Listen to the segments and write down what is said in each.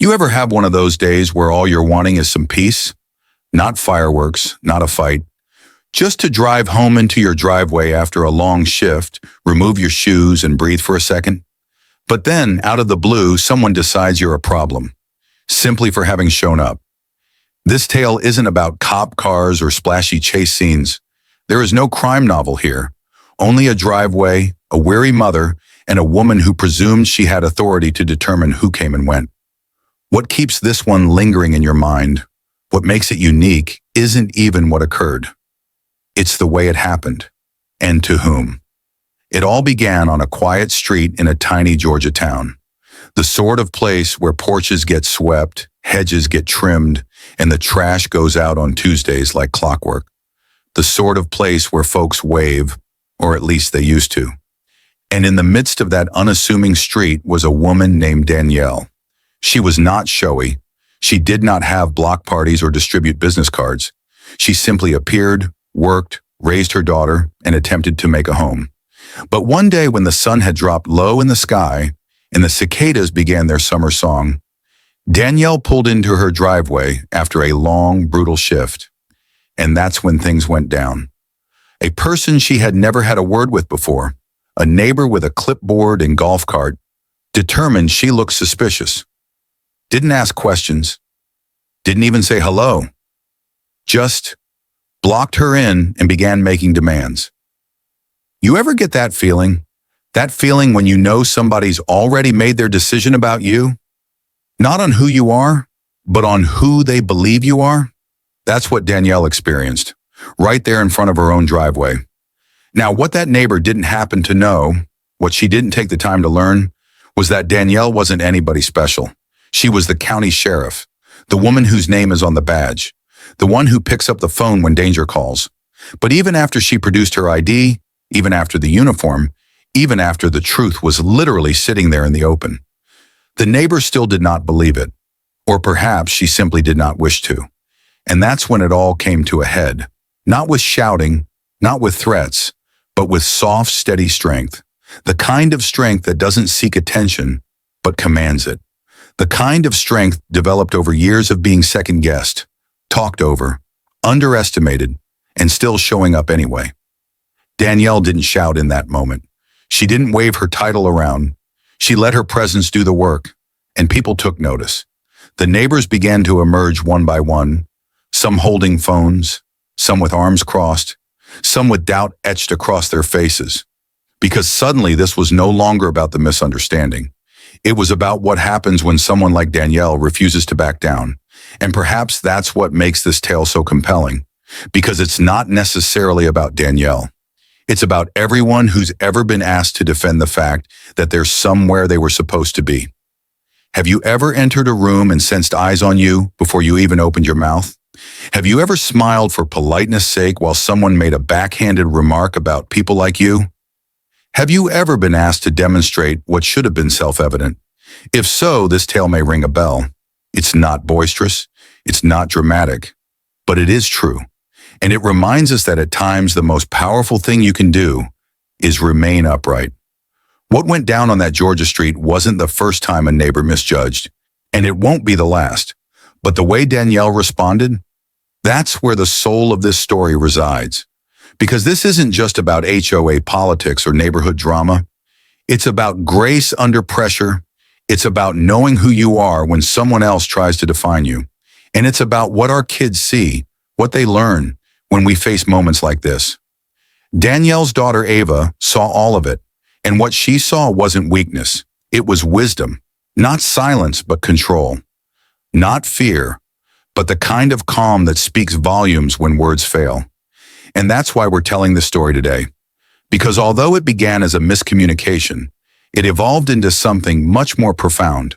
You ever have one of those days where all you're wanting is some peace? Not fireworks, not a fight. Just to drive home into your driveway after a long shift, remove your shoes and breathe for a second? But then, out of the blue, someone decides you're a problem, simply for having shown up. This tale isn't about cop cars or splashy chase scenes. There is no crime novel here. Only a driveway, a weary mother, and a woman who presumed she had authority to determine who came and went. What keeps this one lingering in your mind, what makes it unique, isn't even what occurred. It's the way it happened, and to whom. It all began on a quiet street in a tiny Georgia town. The sort of place where porches get swept, hedges get trimmed, and the trash goes out on Tuesdays like clockwork. The sort of place where folks wave, or at least they used to. And in the midst of that unassuming street was a woman named Danielle. She was not showy. She did not have block parties or distribute business cards. She simply appeared, worked, raised her daughter, and attempted to make a home. But one day when the sun had dropped low in the sky and the cicadas began their summer song, Danielle pulled into her driveway after a long, brutal shift. And that's when things went down. A person she had never had a word with before, a neighbor with a clipboard and golf cart, determined she looked suspicious. Didn't ask questions, didn't even say hello, just blocked her in and began making demands. You ever get that feeling? That feeling when you know somebody's already made their decision about you? Not on who you are, but on who they believe you are? That's what Danielle experienced, right there in front of her own driveway. Now, what that neighbor didn't happen to know, what she didn't take the time to learn, was that Danielle wasn't anybody special. She was the county sheriff, the woman whose name is on the badge, the one who picks up the phone when danger calls. But even after she produced her ID, even after the uniform, even after the truth was literally sitting there in the open, the neighbor still did not believe it, or perhaps she simply did not wish to. And that's when it all came to a head, not with shouting, not with threats, but with soft, steady strength, the kind of strength that doesn't seek attention, but commands it. The kind of strength developed over years of being second-guessed, talked over, underestimated, and still showing up anyway. Danielle didn't shout in that moment. She didn't wave her title around. She let her presence do the work, and people took notice. The neighbors began to emerge one by one, some holding phones, some with arms crossed, some with doubt etched across their faces. Because suddenly this was no longer about the misunderstanding. It was about what happens when someone like Danielle refuses to back down. And perhaps that's what makes this tale so compelling, because it's not necessarily about Danielle. It's about everyone who's ever been asked to defend the fact that they're somewhere they were supposed to be. Have you ever entered a room and sensed eyes on you before you even opened your mouth? Have you ever smiled for politeness' sake while someone made a backhanded remark about people like you? Have you ever been asked to demonstrate what should have been self-evident? If so, this tale may ring a bell. It's not boisterous, it's not dramatic, but it is true. And it reminds us that at times the most powerful thing you can do is remain upright. What went down on that Georgia street wasn't the first time a neighbor misjudged, and it won't be the last. But the way Danielle responded, that's where the soul of this story resides. Because this isn't just about HOA politics or neighborhood drama. It's about grace under pressure. It's about knowing who you are when someone else tries to define you. And it's about what our kids see, what they learn when we face moments like this. Danielle's daughter Ava saw all of it, and what she saw wasn't weakness. It was wisdom, not silence, but control. Not fear, but the kind of calm that speaks volumes when words fail. And that's why we're telling this story today. Because although it began as a miscommunication, it evolved into something much more profound,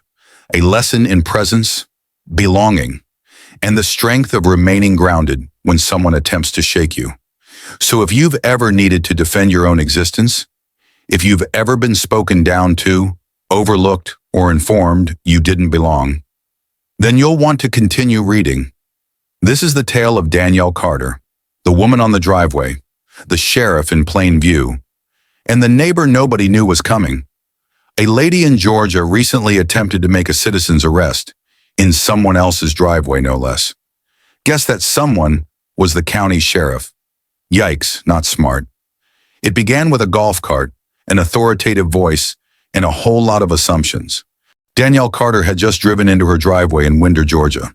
a lesson in presence, belonging, and the strength of remaining grounded when someone attempts to shake you. So if you've ever needed to defend your own existence, if you've ever been spoken down to, overlooked, or informed you didn't belong, then you'll want to continue reading. This is the tale of Danielle Carter, the woman on the driveway, the sheriff in plain view, and the neighbor nobody knew was coming. A lady in Georgia recently attempted to make a citizen's arrest, in someone else's driveway, no less. Guess that someone was the county sheriff. Yikes, not smart. It began with a golf cart, an authoritative voice, and a whole lot of assumptions. Danielle Carter had just driven into her driveway in Winder, Georgia,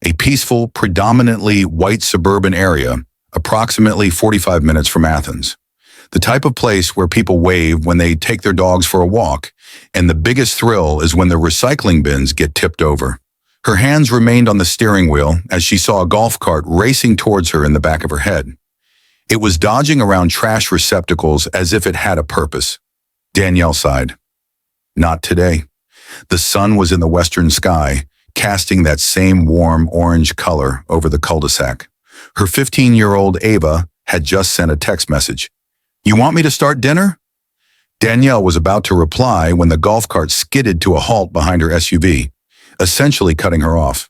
a peaceful, predominantly white suburban area, approximately 45 minutes from Athens. The type of place where people wave when they take their dogs for a walk, and the biggest thrill is when the recycling bins get tipped over. Her hands remained on the steering wheel as she saw a golf cart racing towards her in the back of her head. It was dodging around trash receptacles as if it had a purpose. Danielle sighed. Not today. The sun was in the western sky, casting that same warm orange color over the cul-de-sac. Her 15-year-old Ava had just sent a text message. "You want me to start dinner?" Danielle was about to reply when the golf cart skidded to a halt behind her SUV, essentially cutting her off.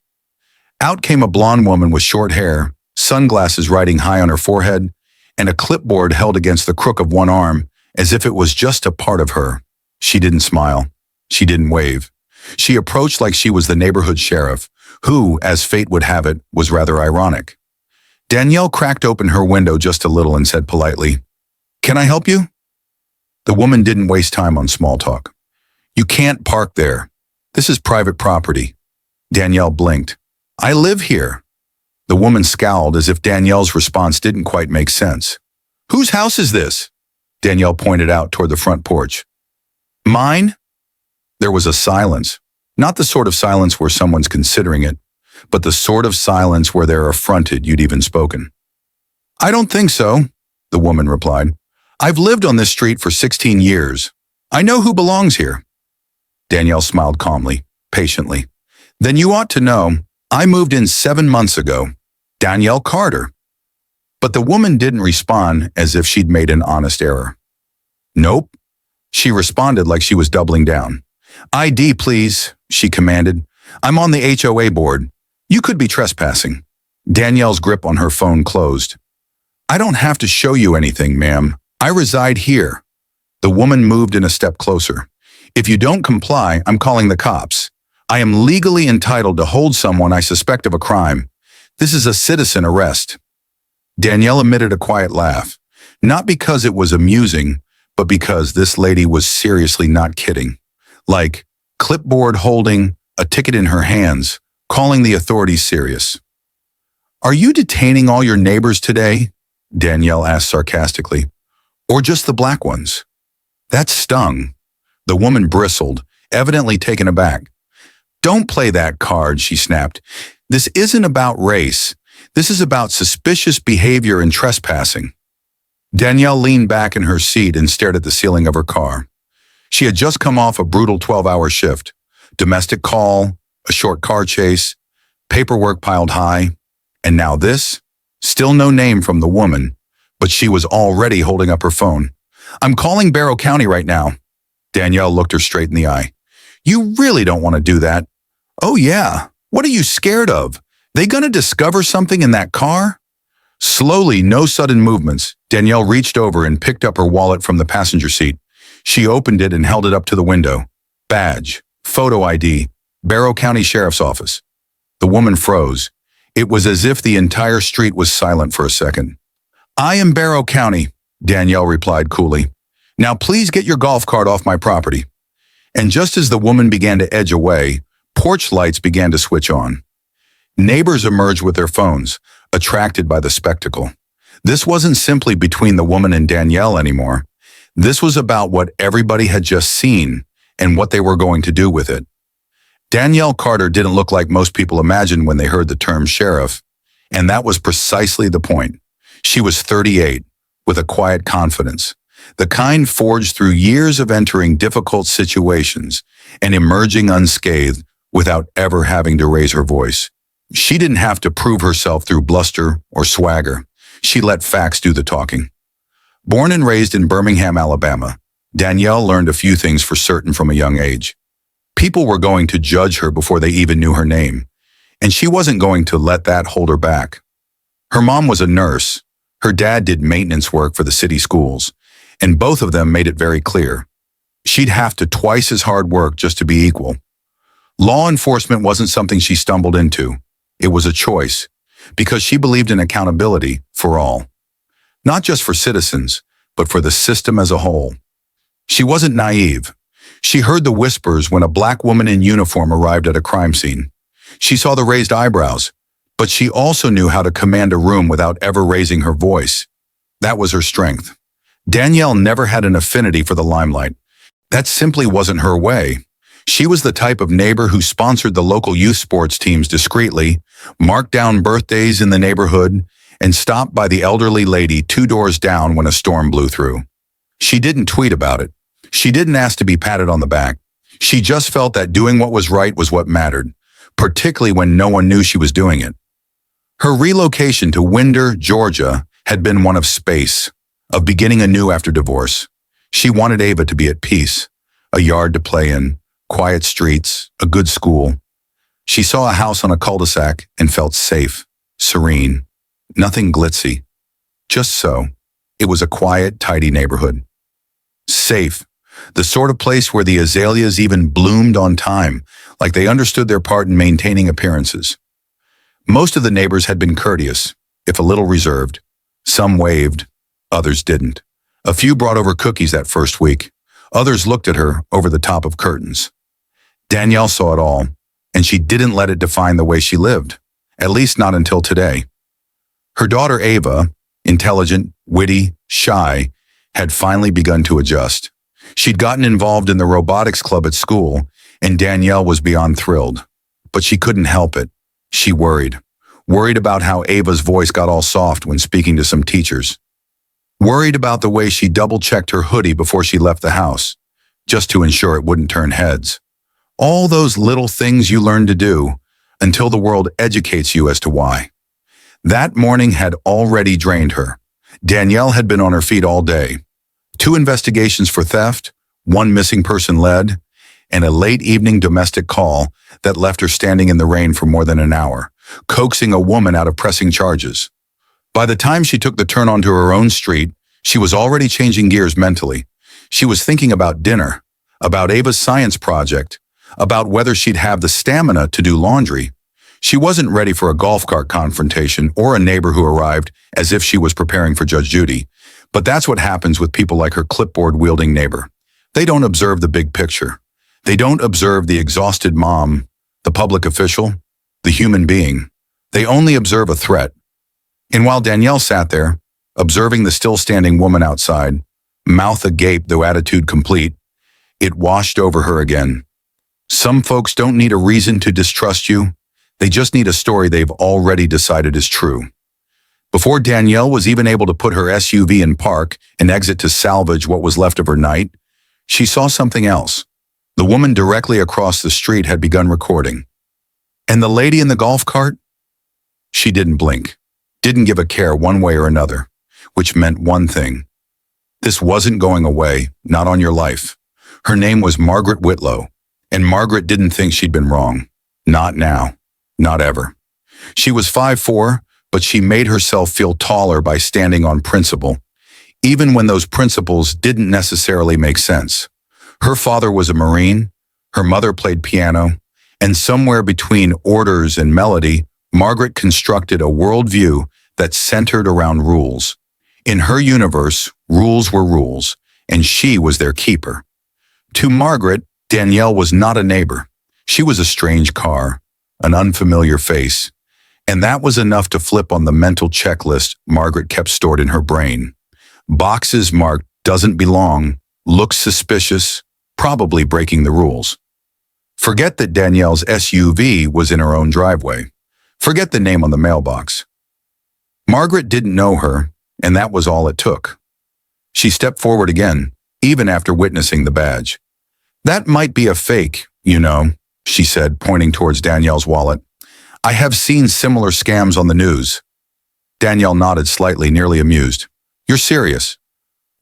Out came a blonde woman with short hair, sunglasses riding high on her forehead, and a clipboard held against the crook of one arm as if it was just a part of her. She didn't smile. She didn't wave. She approached like she was the neighborhood sheriff, who, as fate would have it, was rather ironic. Danielle cracked open her window just a little and said politely, "Can I help you?" The woman didn't waste time on small talk. "You can't park there. This is private property." Danielle blinked. "I live here." The woman scowled as if Danielle's response didn't quite make sense. "Whose house is this?" Danielle pointed out toward the front porch. "Mine?" There was a silence, not the sort of silence where someone's considering it, but the sort of silence where they're affronted you'd even spoken. "I don't think so," the woman replied. "I've lived on this street for 16 years. I know who belongs here." Danielle smiled calmly, patiently. "Then you ought to know. I moved in 7 months ago. Danielle Carter." But the woman didn't respond as if she'd made an honest error. "Nope." She responded like she was doubling down. "ID, please," she commanded. "I'm on the HOA board. You could be trespassing." Danielle's grip on her phone closed. "I don't have to show you anything, ma'am. I reside here." The woman moved in a step closer. "If you don't comply, I'm calling the cops. I am legally entitled to hold someone I suspect of a crime. This is a citizen arrest." Danielle emitted a quiet laugh, not because it was amusing, but because this lady was seriously not kidding. Like, clipboard holding, a ticket in her hands, calling the authorities serious. "Are you detaining all your neighbors today?" Danielle asked sarcastically. "Or just the black ones?" That stung. The woman bristled, evidently taken aback. "Don't play that card," she snapped. "This isn't about race. This is about suspicious behavior and trespassing." Danielle leaned back in her seat and stared at the ceiling of her car. She had just come off a brutal 12-hour shift. Domestic call, a short car chase, paperwork piled high, and now this? Still no name from the woman, but she was already holding up her phone. "I'm calling Barrow County right now." Danielle looked her straight in the eye. "You really don't want to do that." "Oh yeah, what are you scared of? They gonna discover something in that car?" Slowly, no sudden movements, Danielle reached over and picked up her wallet from the passenger seat. She opened it and held it up to the window. Badge, photo ID, Barrow County Sheriff's Office. The woman froze. It was as if the entire street was silent for a second. "I am Barrow County," Danielle replied coolly. "Now please get your golf cart off my property." And just as the woman began to edge away, porch lights began to switch on. Neighbors emerged with their phones, attracted by the spectacle. This wasn't simply between the woman and Danielle anymore. This was about what everybody had just seen and what they were going to do with it. Danielle Carter didn't look like most people imagined when they heard the term sheriff, and that was precisely the point. She was 38, with a quiet confidence, the kind forged through years of entering difficult situations and emerging unscathed without ever having to raise her voice. She didn't have to prove herself through bluster or swagger. She let facts do the talking. Born and raised in Birmingham, Alabama, Danielle learned a few things for certain from a young age. People were going to judge her before they even knew her name, and she wasn't going to let that hold her back. Her mom was a nurse. Her dad did maintenance work for the city schools, and both of them made it very clear. She'd have to twice as hard work just to be equal. Law enforcement wasn't something she stumbled into. It was a choice, because she believed in accountability for all. Not just for citizens, but for the system as a whole. She wasn't naive. She heard the whispers when a black woman in uniform arrived at a crime scene. She saw the raised eyebrows, but she also knew how to command a room without ever raising her voice. That was her strength. Danielle never had an affinity for the limelight. That simply wasn't her way. She was the type of neighbor who sponsored the local youth sports teams discreetly, marked down birthdays in the neighborhood, and stopped by the elderly lady 2 doors down when a storm blew through. She didn't tweet about it. She didn't ask to be patted on the back. She just felt that doing what was right was what mattered, particularly when no one knew she was doing it. Her relocation to Winder, Georgia, had been one of space, of beginning anew after divorce. She wanted Ava to be at peace, a yard to play in, quiet streets, a good school. She saw a house on a cul-de-sac and felt safe, serene, nothing glitzy. Just so. It was a quiet, tidy neighborhood. Safe. The sort of place where the azaleas even bloomed on time, like they understood their part in maintaining appearances. Most of the neighbors had been courteous, if a little reserved. Some waved, others didn't. A few brought over cookies that first week. Others looked at her over the top of curtains. Danielle saw it all, and she didn't let it define the way she lived, at least not until today. Her daughter Ava, intelligent, witty, shy, had finally begun to adjust. She'd gotten involved in the robotics club at school, and Danielle was beyond thrilled. But she couldn't help it. She worried. Worried about how Ava's voice got all soft when speaking to some teachers. Worried about the way she double-checked her hoodie before she left the house, just to ensure it wouldn't turn heads. All those little things you learn to do until the world educates you as to why. That morning had already drained her. Danielle had been on her feet all day. 2 investigations for theft, 1 missing person led, and a late evening domestic call that left her standing in the rain for more than an hour, coaxing a woman out of pressing charges. By the time she took the turn onto her own street, she was already changing gears mentally. She was thinking about dinner, about Ava's science project, about whether she'd have the stamina to do laundry. She wasn't ready for a golf cart confrontation or a neighbor who arrived as if she was preparing for Judge Judy. But that's what happens with people like her clipboard-wielding neighbor. They don't observe the big picture. They don't observe the exhausted mom, the public official, the human being. They only observe a threat. And while Danielle sat there, observing the still-standing woman outside, mouth agape though attitude complete, it washed over her again. Some folks don't need a reason to distrust you. They just need a story they've already decided is true. Before Danielle was even able to put her SUV in park and exit to salvage what was left of her night, she saw something else. The woman directly across the street had begun recording. And the lady in the golf cart? She didn't blink, didn't give a care one way or another, which meant one thing. This wasn't going away, not on your life. Her name was Margaret Whitlow, and Margaret didn't think she'd been wrong. Not now, not ever. She was 5'4", but she made herself feel taller by standing on principle, even when those principles didn't necessarily make sense. Her father was a Marine, her mother played piano, and somewhere between orders and melody, Margaret constructed a worldview that centered around rules. In her universe, rules were rules, and she was their keeper. To Margaret, Danielle was not a neighbor. She was a strange car, an unfamiliar face, and that was enough to flip on the mental checklist Margaret kept stored in her brain. Boxes marked doesn't belong, looks suspicious, probably breaking the rules. Forget that Danielle's SUV was in her own driveway. Forget the name on the mailbox. Margaret didn't know her, and that was all it took. She stepped forward again, even after witnessing the badge. "That might be a fake, you know," she said, pointing towards Danielle's wallet. "I have seen similar scams on the news." Danielle nodded slightly, nearly amused. "You're serious?"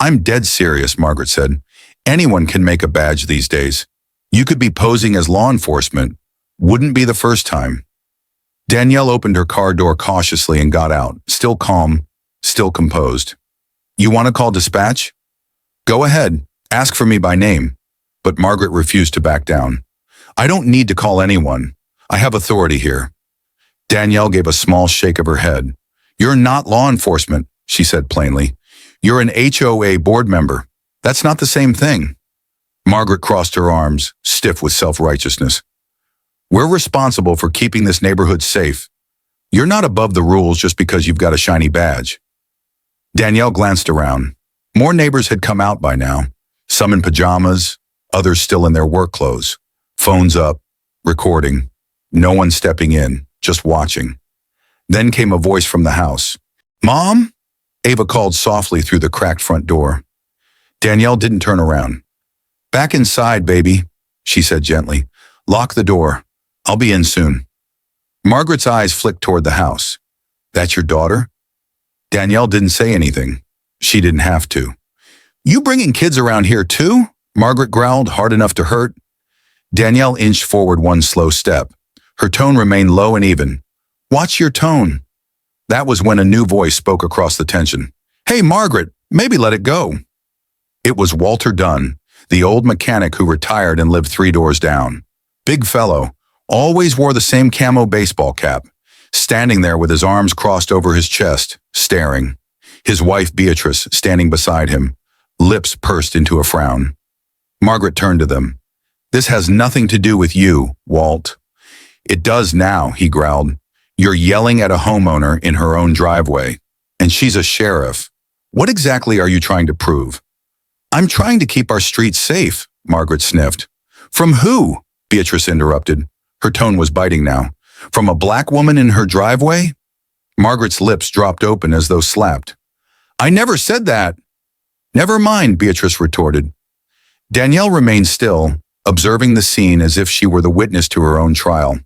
"I'm dead serious," Margaret said. "Anyone can make a badge these days. You could be posing as law enforcement. Wouldn't be the first time." Danielle opened her car door cautiously and got out, still calm, still composed. "You want to call dispatch?" "Go ahead. Ask for me by name." But Margaret refused to back down. I don't need to call anyone. I have authority here. Danielle gave a small shake of her head. You're not law enforcement, she said plainly. You're an HOA board member. That's not the same thing. Margaret crossed her arms, stiff with self-righteousness. We're responsible for keeping this neighborhood safe. You're not above the rules just because you've got a shiny badge. Danielle glanced around. More neighbors had come out by now, some in pajamas, others still in their work clothes. Phones up, recording. No one stepping in, just watching. Then came a voice from the house. Mom? Ava called softly through the cracked front door. Danielle didn't turn around. Back inside, baby, she said gently. Lock the door. I'll be in soon. Margaret's eyes flicked toward the house. That's your daughter? Danielle didn't say anything. She didn't have to. You bringing kids around here too? Margaret growled, hard enough to hurt. Danielle inched forward one slow step. Her tone remained low and even. Watch your tone. That was when a new voice spoke across the tension. Hey, Margaret, maybe let it go. It was Walter Dunn, the old mechanic who retired and lived 3 doors down. Big fellow, always wore the same camo baseball cap, standing there with his arms crossed over his chest, staring. His wife Beatrice standing beside him, lips pursed into a frown. Margaret turned to them. This has nothing to do with you, Walt. It does now, he growled. You're yelling at a homeowner in her own driveway, and she's a sheriff. What exactly are you trying to prove? I'm trying to keep our streets safe, Margaret sniffed. From who? Beatrice interrupted. Her tone was biting now. From a black woman in her driveway? Margaret's lips dropped open as though slapped. I never said that. Never mind, Beatrice retorted. Danielle remained still, observing the scene as if she were the witness to her own trial.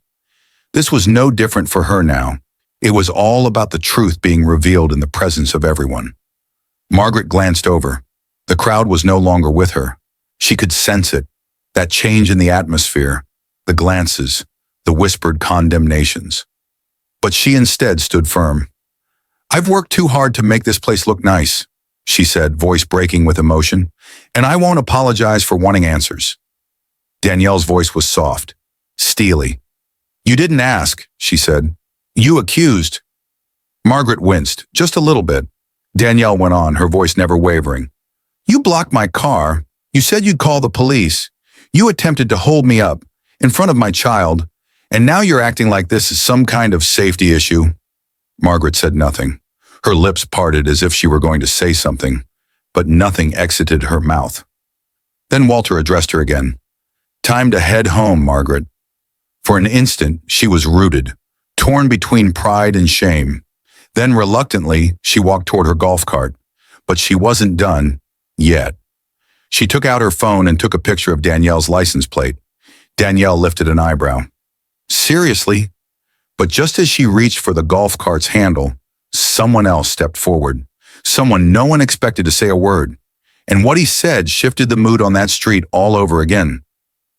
This was no different for her now. It was all about the truth being revealed in the presence of everyone. Margaret glanced over. The crowd was no longer with her. She could sense it, that change in the atmosphere, the glances, the whispered condemnations. But she instead stood firm. I've worked too hard to make this place look nice, she said, voice breaking with emotion, and I won't apologize for wanting answers. Danielle's voice was soft, steely. You didn't ask, she said. You accused. Margaret winced, just a little bit. Danielle went on, her voice never wavering. You blocked my car. You said you'd call the police. You attempted to hold me up in front of my child, and now you're acting like this is some kind of safety issue. Margaret said nothing. Her lips parted as if she were going to say something, but nothing exited her mouth. Then Walter addressed her again. Time to head home, Margaret. For an instant, she was rooted, torn between pride and shame. Then reluctantly, she walked toward her golf cart. But she wasn't done, yet. She took out her phone and took a picture of Danielle's license plate. Danielle lifted an eyebrow. Seriously? But just as she reached for the golf cart's handle, someone else stepped forward. Someone no one expected to say a word. And what he said shifted the mood on that street all over again.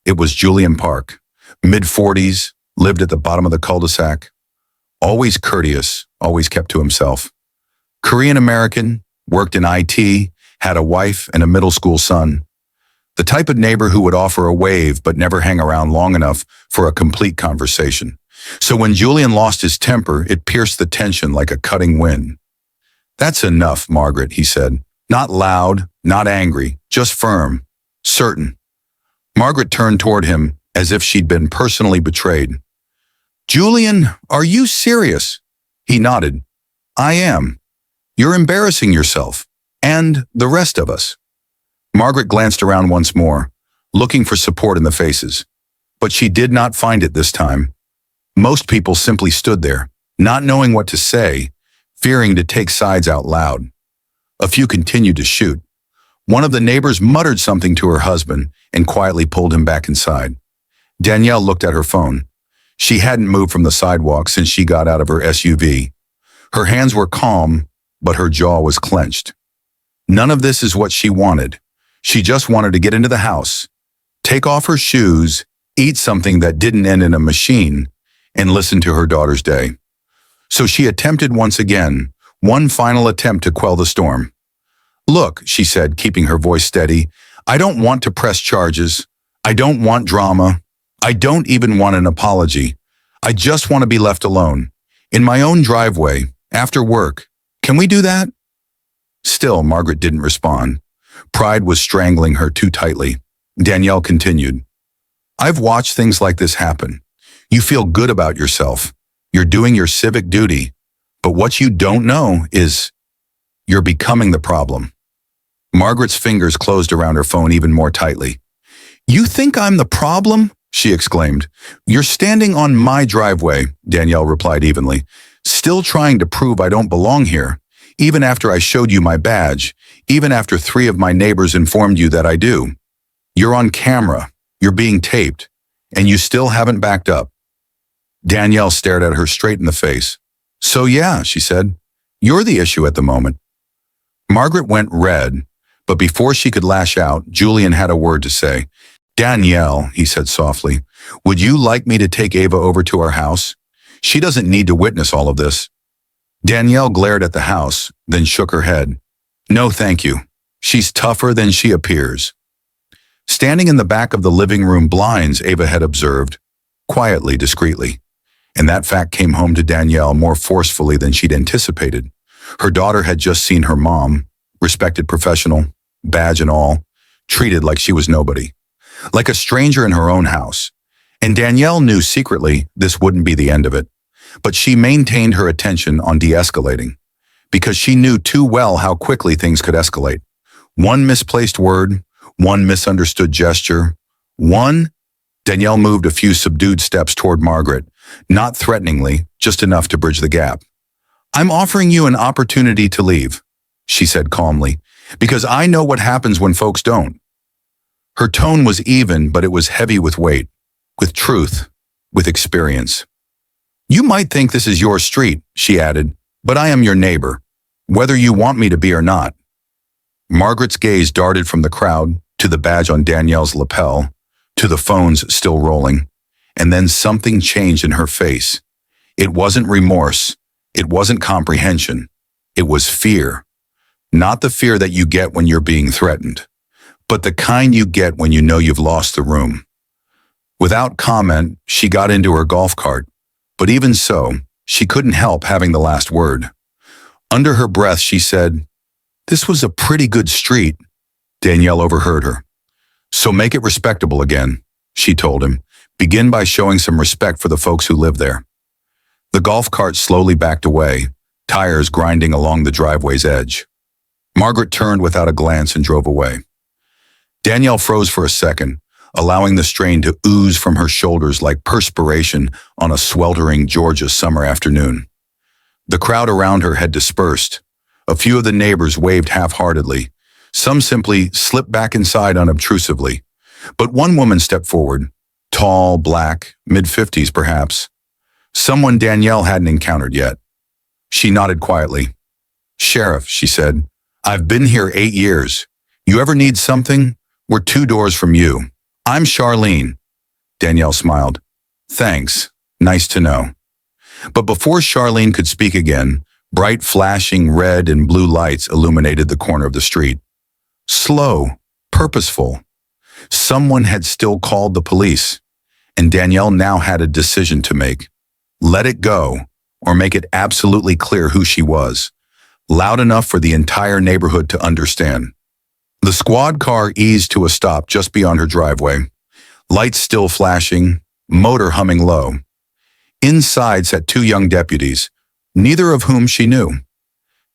It was Julian Park, mid-40s, lived at the bottom of the cul-de-sac. Always courteous, always kept to himself. Korean-American, worked in IT, had a wife and a middle school son. The type of neighbor who would offer a wave but never hang around long enough for a complete conversation. So when Julian lost his temper, it pierced the tension like a cutting wind. That's enough, Margaret, he said. Not loud, not angry, just firm, certain. Margaret turned toward him as if she'd been personally betrayed. Julian, are you serious? He nodded. I am. You're embarrassing yourself, and the rest of us. Margaret glanced around once more, looking for support in the faces. But she did not find it this time. Most people simply stood there, not knowing what to say, fearing to take sides out loud. A few continued to shoot. One of the neighbors muttered something to her husband and quietly pulled him back inside. Danielle looked at her phone. She hadn't moved from the sidewalk since she got out of her SUV. Her hands were calm, but her jaw was clenched. None of this is what she wanted. She just wanted to get into the house, take off her shoes, eat something that didn't end in a machine, and listen to her daughter's day. So she attempted once again, one final attempt to quell the storm. Look, she said, keeping her voice steady, I don't want to press charges. I don't want drama. I don't even want an apology. I just want to be left alone. In my own driveway, after work. Can we do that? Still, Margaret didn't respond. Pride was strangling her too tightly. Danielle continued. I've watched things like this happen. You feel good about yourself. You're doing your civic duty. But what you don't know is you're becoming the problem. Margaret's fingers closed around her phone even more tightly. You think I'm the problem? She exclaimed. You're standing on my driveway, Danielle replied evenly, still trying to prove I don't belong here, even after I showed you my badge, even after 3 of my neighbors informed you that I do. You're on camera, you're being taped, and you still haven't backed up. Danielle stared at her straight in the face. So yeah, she said, you're the issue at the moment. Margaret went red, but before she could lash out, Julian had a word to say. Danielle, he said softly, would you like me to take Ava over to our house? She doesn't need to witness all of this. Danielle glared at the house, then shook her head. No, thank you. She's tougher than she appears. Standing in the back of the living room blinds, Ava had observed, quietly, discreetly. And that fact came home to Danielle more forcefully than she'd anticipated. Her daughter had just seen her mom, respected professional, badge and all, treated like she was nobody. Like a stranger in her own house. And Danielle knew secretly this wouldn't be the end of it. But she maintained her attention on de-escalating, because she knew too well how quickly things could escalate. One misplaced word, one misunderstood gesture, Danielle moved a few subdued steps toward Margaret, not threateningly, just enough to bridge the gap. I'm offering you an opportunity to leave, she said calmly, because I know what happens when folks don't. Her tone was even, but it was heavy with weight, with truth, with experience. You might think this is your street, she added, but I am your neighbor, whether you want me to be or not. Margaret's gaze darted from the crowd to the badge on Danielle's lapel, to the phones still rolling, and then something changed in her face. It wasn't remorse, it wasn't comprehension, it was fear. Not the fear that you get when you're being threatened, but the kind you get when you know you've lost the room. Without comment, she got into her golf cart, but even so, she couldn't help having the last word. Under her breath, she said, "This was a pretty good street." Danielle overheard her. "So make it respectable again," she told him. "Begin by showing some respect for the folks who live there." The golf cart slowly backed away, tires grinding along the driveway's edge. Margaret turned without a glance and drove away. Danielle froze for a second, allowing the strain to ooze from her shoulders like perspiration on a sweltering Georgia summer afternoon. The crowd around her had dispersed. A few of the neighbors waved half-heartedly. Some simply slipped back inside unobtrusively. But one woman stepped forward, tall, black, mid-50s perhaps. Someone Danielle hadn't encountered yet. She nodded quietly. "Sheriff," she said, "I've been here 8 years. You ever need something? We're 2 doors from you. I'm Charlene." Danielle smiled. "Thanks. Nice to know." But before Charlene could speak again, bright flashing red and blue lights illuminated the corner of the street. Slow, purposeful. Someone had still called the police, and Danielle now had a decision to make. Let it go, or make it absolutely clear who she was, loud enough for the entire neighborhood to understand. The squad car eased to a stop just beyond her driveway, lights still flashing, motor humming low. Inside sat 2 young deputies, neither of whom she knew.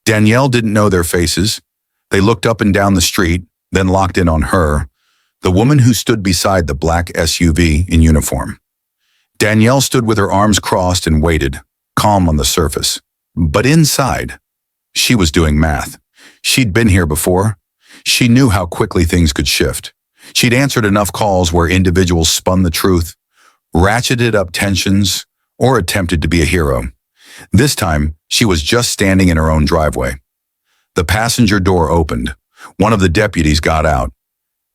Danielle didn't know their faces. They looked up and down the street, then locked in on her, the woman who stood beside the black SUV in uniform. Danielle stood with her arms crossed and waited, calm on the surface. But inside, she was doing math. She'd been here before. She knew how quickly things could shift. She'd answered enough calls where individuals spun the truth, ratcheted up tensions, or attempted to be a hero. This time, she was just standing in her own driveway. The passenger door opened. One of the deputies got out,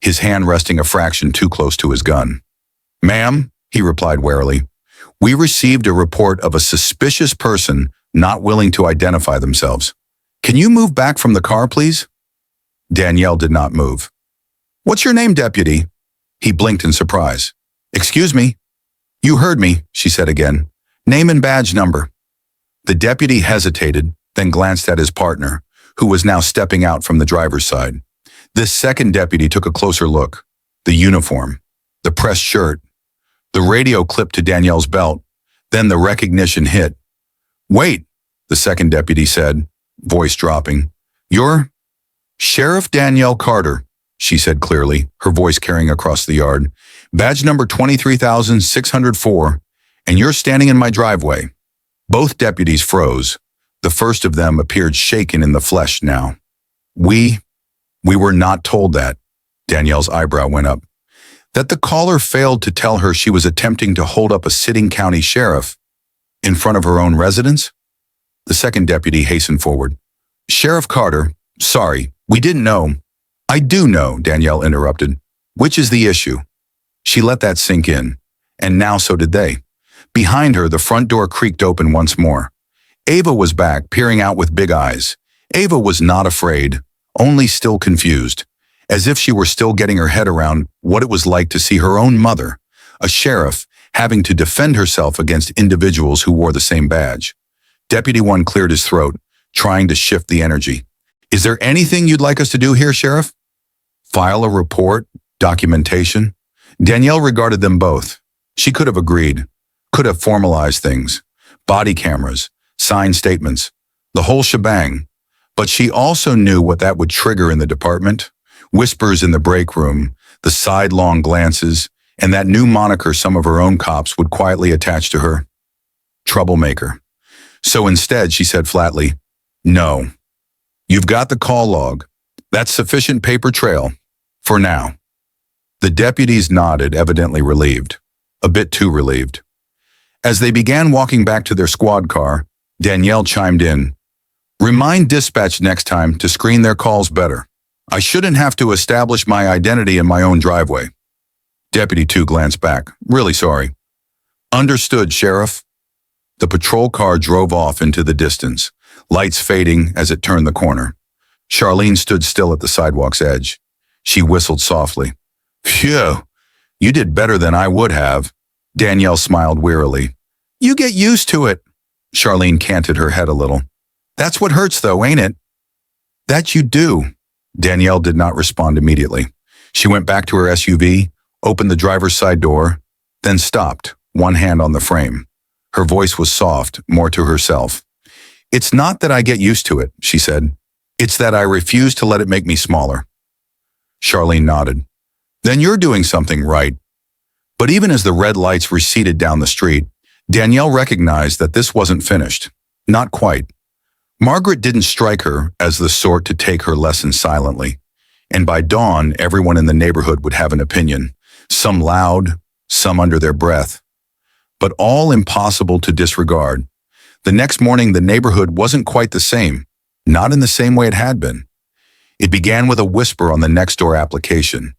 his hand resting a fraction too close to his gun. "Ma'am," he replied warily, "we received a report of a suspicious person not willing to identify themselves. Can you move back from the car, please?" Danielle did not move. "What's your name, deputy?" He blinked in surprise. Excuse me. You heard me, she said again. Name and badge number. The deputy hesitated, then glanced at his partner, who was now stepping out from the driver's side. This second deputy took a closer look. The uniform, the pressed shirt, the radio clipped to Danielle's belt. Then the recognition hit. Wait, the second deputy said, voice dropping. You're Sheriff Danielle Carter, she said clearly, her voice carrying across the yard. Badge number 23,604, and you're standing in my driveway. Both deputies froze. The first of them appeared shaken in the flesh now. We were not told that. Danielle's eyebrow went up. That the caller failed to tell her she was attempting to hold up a sitting county sheriff in front of her own residence? The second deputy hastened forward. Sheriff Carter, sorry, we didn't know. I do know, Danielle interrupted. Which is the issue? She let that sink in, and now so did they. Behind her, the front door creaked open once more. Ava was back, peering out with big eyes. Ava was not afraid, only still confused, as if she were still getting her head around what it was like to see her own mother, a sheriff, having to defend herself against individuals who wore the same badge. Deputy 1 cleared his throat, trying to shift the energy. Is there anything you'd like us to do here, Sheriff? File a report? Documentation? Danielle regarded them both. She could have agreed, could have formalized things, body cameras, signed statements, the whole shebang. But she also knew what that would trigger in the department. Whispers in the break room, the sidelong glances, and that new moniker some of her own cops would quietly attach to her. Troublemaker. So instead, she said flatly, no. You've got the call log. That's sufficient paper trail. For now. The deputies nodded, evidently relieved. A bit too relieved. As they began walking back to their squad car, Danielle chimed in. Remind dispatch next time to screen their calls better. I shouldn't have to establish my identity in my own driveway. Deputy 2 glanced back. Really sorry. Understood, Sheriff. The patrol car drove off into the distance, lights fading as it turned the corner. Charlene stood still at the sidewalk's edge. She whistled softly. Phew, you did better than I would have. Danielle smiled wearily. You get used to it. Charlene canted her head a little. That's what hurts though, ain't it? That you do. Danielle did not respond immediately. She went back to her SUV, opened the driver's side door, then stopped, one hand on the frame. Her voice was soft, more to herself. It's not that I get used to it, she said. It's that I refuse to let it make me smaller. Charlene nodded. Then you're doing something right. But even as the red lights receded down the street, Danielle recognized that this wasn't finished. Not quite. Margaret didn't strike her as the sort to take her lesson silently. And by dawn, everyone in the neighborhood would have an opinion. Some loud, some under their breath. But all impossible to disregard. The next morning, the neighborhood wasn't quite the same. Not in the same way it had been. It began with a whisper on the Nextdoor application.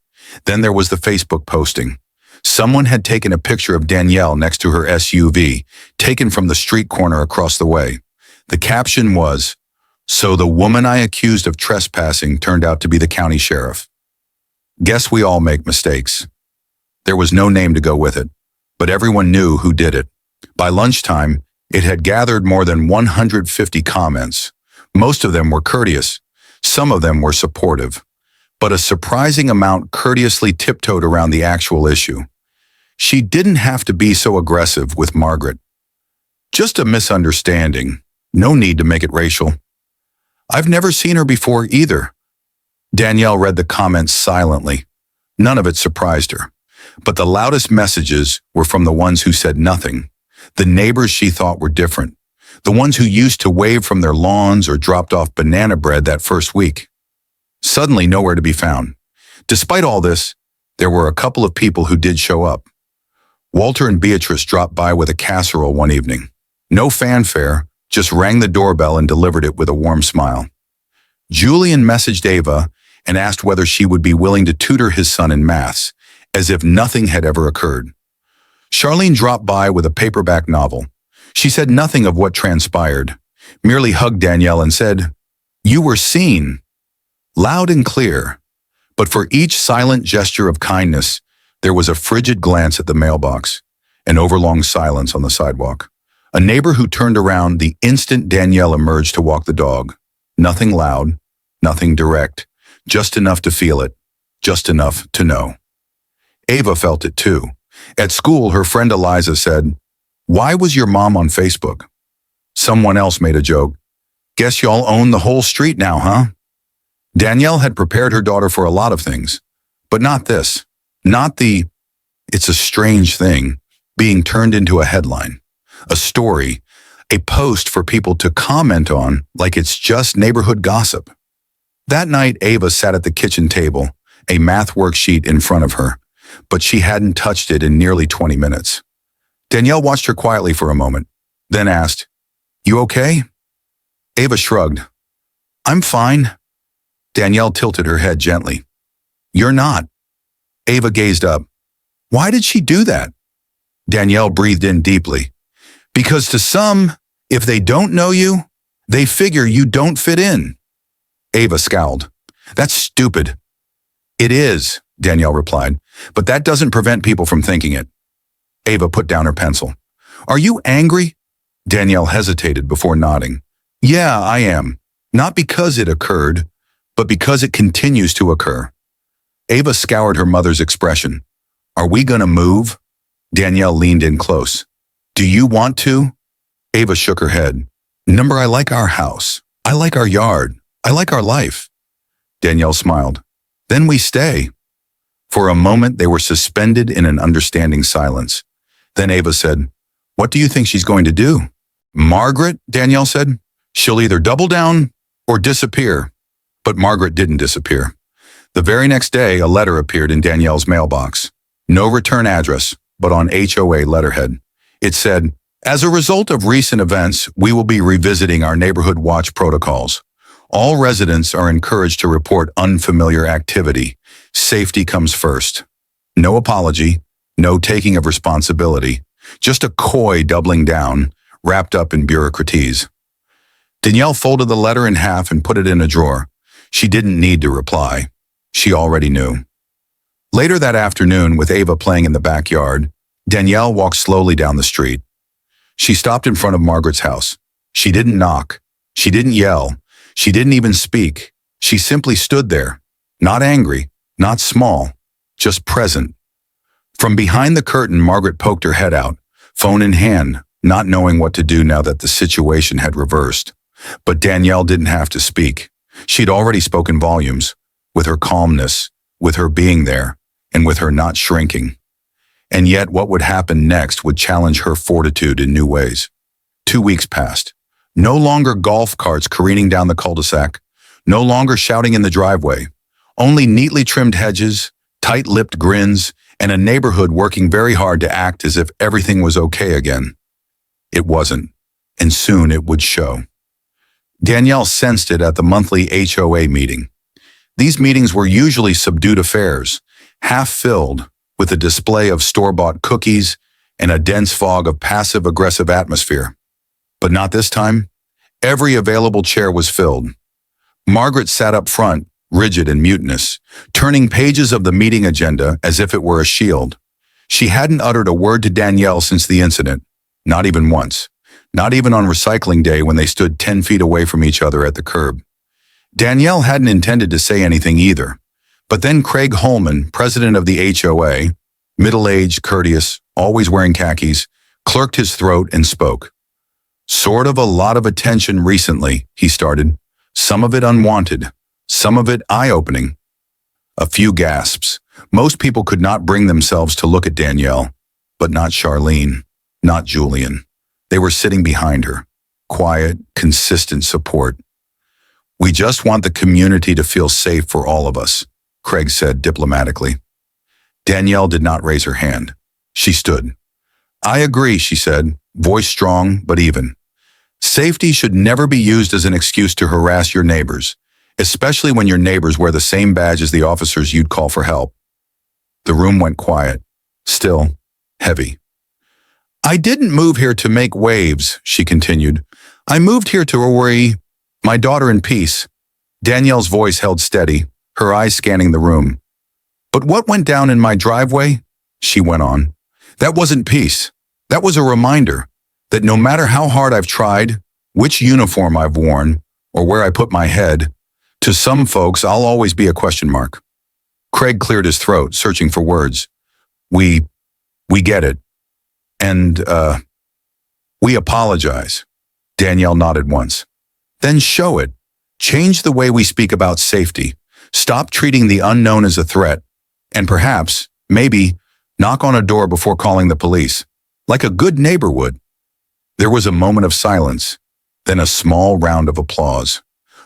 Then there was the Facebook posting. Someone had taken a picture of Danielle next to her SUV, taken from the street corner across the way. The caption was, "So the woman I accused of trespassing turned out to be the county sheriff." Guess we all make mistakes. There was no name to go with it, but everyone knew who did it. By lunchtime, it had gathered more than 150 comments. Most of them were courteous. Some of them were supportive. But a surprising amount courteously tiptoed around the actual issue. She didn't have to be so aggressive with Margaret. Just a misunderstanding. No need to make it racial. I've never seen her before either. Danielle read the comments silently. None of it surprised her. But the loudest messages were from the ones who said nothing. The neighbors she thought were different. The ones who used to wave from their lawns or dropped off banana bread that first week. Suddenly nowhere to be found. Despite all this, there were a couple of people who did show up. Walter and Beatrice dropped by with a casserole one evening. No fanfare, just rang the doorbell and delivered it with a warm smile. Julian messaged Ava and asked whether she would be willing to tutor his son in maths, as if nothing had ever occurred. Charlene dropped by with a paperback novel. She said nothing of what transpired, merely hugged Danielle and said, "You were seen." Loud and clear. But for each silent gesture of kindness, There was a frigid glance at the mailbox, an overlong silence on the sidewalk. A neighbor who turned around the instant Danielle emerged to walk the dog. Nothing loud, nothing direct, just enough to feel it, just enough to know. Ava felt it too. At school, her friend Eliza said, "Why was your mom on Facebook?" Someone else made a joke. "Guess y'all own the whole street now, huh?" Danielle had prepared her daughter for a lot of things, but not this. Not the, "It's a strange thing," being turned into a headline, a story, a post for people to comment on like it's just neighborhood gossip. That night, Ava sat at the kitchen table, a math worksheet in front of her, but she hadn't touched it in nearly 20 minutes. Danielle watched her quietly for a moment, then asked, "You okay?" Ava shrugged. "I'm fine." Danielle tilted her head gently. "You're not." Ava gazed up. "Why did she do that?" Danielle breathed in deeply. "Because to some, if they don't know you, they figure you don't fit in." Ava scowled. "That's stupid." "It is," Danielle replied, "but that doesn't prevent people from thinking it." Ava put down her pencil. "Are you angry?" Danielle hesitated before nodding. "Yeah, I am. Not because it occurred, but because it continues to occur." Ava scoured her mother's expression. "Are we gonna move?" Danielle leaned in close. "Do you want to?" Ava shook her head. "Number, I like our house. I like our yard. I like our life." Danielle smiled. "Then we stay." For a moment, they were suspended in an understanding silence. Then Ava said, "What do you think she's going to do?" "Margaret," Danielle said. "She'll either double down or disappear." But Margaret didn't disappear. The very next day, a letter appeared in Danielle's mailbox. No return address, but on HOA letterhead. It said, "As a result of recent events, we will be revisiting our neighborhood watch protocols. All residents are encouraged to report unfamiliar activity. Safety comes first." No apology, no taking of responsibility, just a coy doubling down, wrapped up in bureaucratese. Danielle folded the letter in half and put it in a drawer. She didn't need to reply. She already knew. Later that afternoon, with Ava playing in the backyard, Danielle walked slowly down the street. She stopped in front of Margaret's house. She didn't knock. She didn't yell. She didn't even speak. She simply stood there, not angry, not small, just present. From behind the curtain, Margaret poked her head out, phone in hand, not knowing what to do now that the situation had reversed. But Danielle didn't have to speak. She'd already spoken volumes, with her calmness, with her being there, and with her not shrinking. And yet what would happen next would challenge her fortitude in new ways. 2 weeks passed. No longer golf carts careening down the cul-de-sac, no longer shouting in the driveway, only neatly trimmed hedges, tight-lipped grins, and a neighborhood working very hard to act as if everything was okay again. It wasn't, and soon it would show. Danielle sensed it at the monthly HOA meeting. These meetings were usually subdued affairs, half-filled with a display of store-bought cookies and a dense fog of passive-aggressive atmosphere. But not this time. Every available chair was filled. Margaret sat up front, rigid and mutinous, turning pages of the meeting agenda as if it were a shield. She hadn't uttered a word to Danielle since the incident, not even once, not even on recycling day when they stood 10 feet away from each other at the curb. Danielle hadn't intended to say anything either. But then Craig Holman, president of the HOA, middle-aged, courteous, always wearing khakis, clerked his throat and spoke. "Sort of a lot of attention recently," he started. "Some of it unwanted, some of it eye-opening." A few gasps. Most people could not bring themselves to look at Danielle, but not Charlene, not Julian. They were sitting behind her, quiet, consistent support. "We just want the community to feel safe for all of us," Craig said diplomatically. Danielle did not raise her hand. She stood. "I agree," she said, voice strong but even. "Safety should never be used as an excuse to harass your neighbors, especially when your neighbors wear the same badge as the officers you'd call for help." The room went quiet, still, heavy. "I didn't move here to make waves," she continued. "I moved here to worry my daughter in peace." Danielle's voice held steady, her eyes scanning the room. "But what went down in my driveway? she went on. That wasn't peace. That was a reminder that no matter how hard I've tried, which uniform I've worn, or where I put my head, to some folks, I'll always be a question mark. Craig cleared his throat, searching for words. We get it. And, we apologize. Danielle nodded once. Then show it. Change the way we speak about safety. Stop treating the unknown as a threat. And perhaps, maybe, knock on a door before calling the police, like a good neighbor would. There was a moment of silence, then a small round of applause.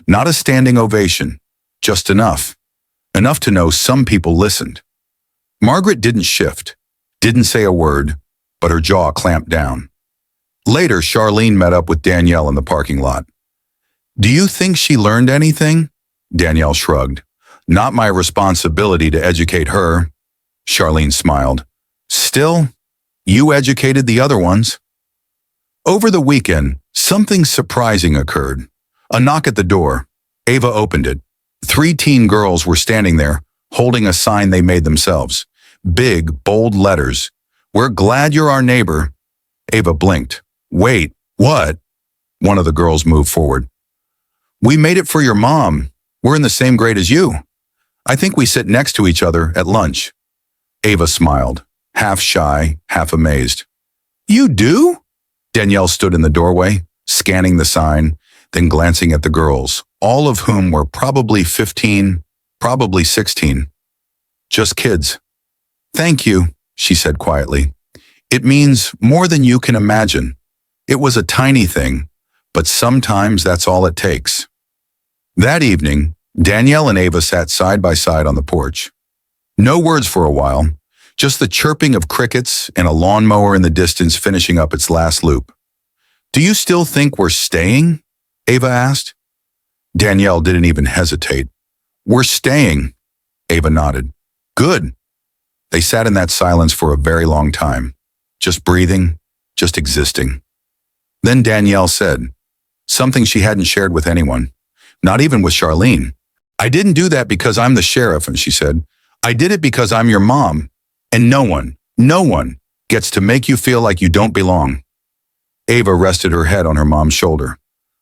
Not a standing ovation, just enough. Enough to know some people listened. Margaret didn't shift, didn't say a word, but her jaw clamped down. Later, Charlene met up with Danielle in the parking lot. Do you think she learned anything? Danielle shrugged. Not my responsibility to educate her. Charlene smiled. Still, you educated the other ones. Over the weekend, something surprising occurred. A knock at the door. Ava opened it. 3 teen girls were standing there, holding a sign they made themselves. Big, bold letters. We're glad you're our neighbor. Ava blinked. Wait, what? One of the girls moved forward. We made it for your mom. We're in the same grade as you. I think we sit next to each other at lunch. Ava smiled, half shy, half amazed. You do? Danielle stood in the doorway, scanning the sign, then glancing at the girls, all of whom were probably 15, probably 16. Just kids. Thank you, she said quietly. It means more than you can imagine. It was a tiny thing, but sometimes that's all it takes. That evening, Danielle and Ava sat side by side on the porch. No words for a while, just the chirping of crickets and a lawnmower in the distance finishing up its last loop. Do you still think we're staying? Ava asked. Danielle didn't even hesitate. We're staying, Ava nodded. Good. They sat in that silence for a very long time, just breathing, just existing. Then Danielle said, something she hadn't shared with anyone, not even with Charlene. I didn't do that because I'm the sheriff, and she said, I did it because I'm your mom, and no one gets to make you feel like you don't belong. Ava rested her head on her mom's shoulder.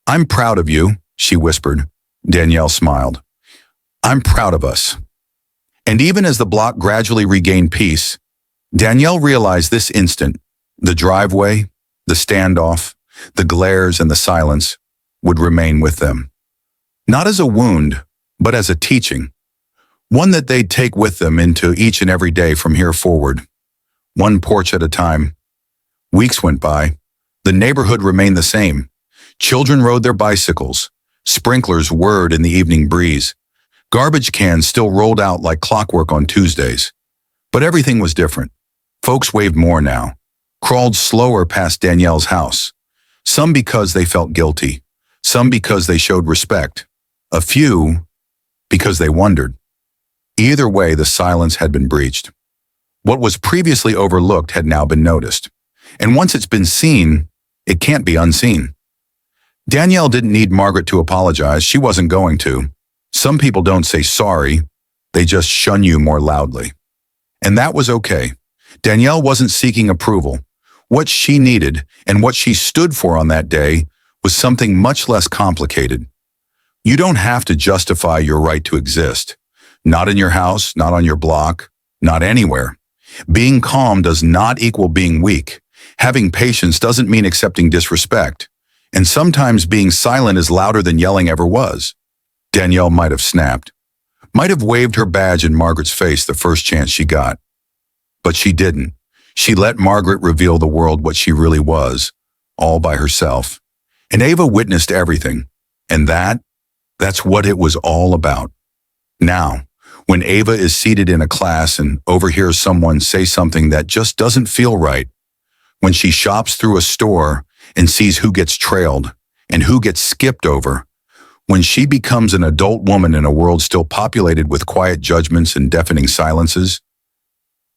I'm proud of you, she whispered. Danielle smiled. I'm proud of us. And even as the block gradually regained peace, Danielle realized this instant, the driveway, the standoff, the glares and the silence would remain with them. Not as a wound, but as a teaching. One that they'd take with them into each and every day from here forward. One porch at a time. Weeks went by. The neighborhood remained the same. Children rode their bicycles. Sprinklers whirred in the evening breeze. Garbage cans still rolled out like clockwork on Tuesdays. But everything was different. Folks waved more now. Crawled slower past Danielle's house. Some because they felt guilty. Some because they showed respect. A few because they wondered. Either way, the silence had been breached. What was previously overlooked had now been noticed. And once it's been seen, it can't be unseen. Danielle didn't need Margaret to apologize. She wasn't going to. Some people don't say sorry. They just shun you more loudly. And that was okay. Danielle wasn't seeking approval. What she needed and what she stood for on that day was something much less complicated. You don't have to justify your right to exist. Not in your house, not on your block, not anywhere. Being calm does not equal being weak. Having patience doesn't mean accepting disrespect. And sometimes being silent is louder than yelling ever was. Danielle might have snapped, might have waved her badge in Margaret's face the first chance she got. But she didn't. She let Margaret reveal the world what she really was, all by herself. And Ava witnessed everything. And that's what it was all about. Now, when Ava is seated in a class and overhears someone say something that just doesn't feel right, when she shops through a store and sees who gets trailed and who gets skipped over, when she becomes an adult woman in a world still populated with quiet judgments and deafening silences,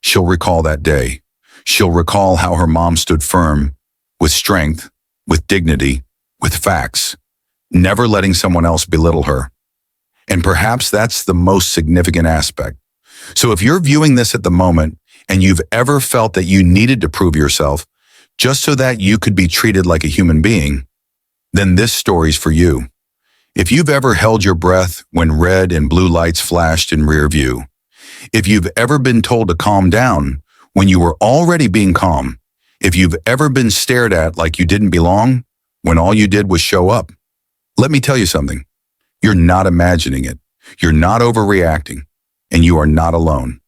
she'll recall that day. She'll recall how her mom stood firm, with strength, with dignity, with facts, never letting someone else belittle her. And perhaps that's the most significant aspect. So if you're viewing this at the moment and you've ever felt that you needed to prove yourself just so that you could be treated like a human being, then this story's for you. If you've ever held your breath when red and blue lights flashed in rear view, if you've ever been told to calm down when you were already being calm, if you've ever been stared at like you didn't belong when all you did was show up, let me tell you something. You're not imagining it. You're not overreacting, and you are not alone.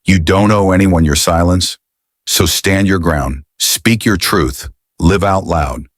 You don't owe anyone your silence, so stand your ground, speak your truth, live out loud.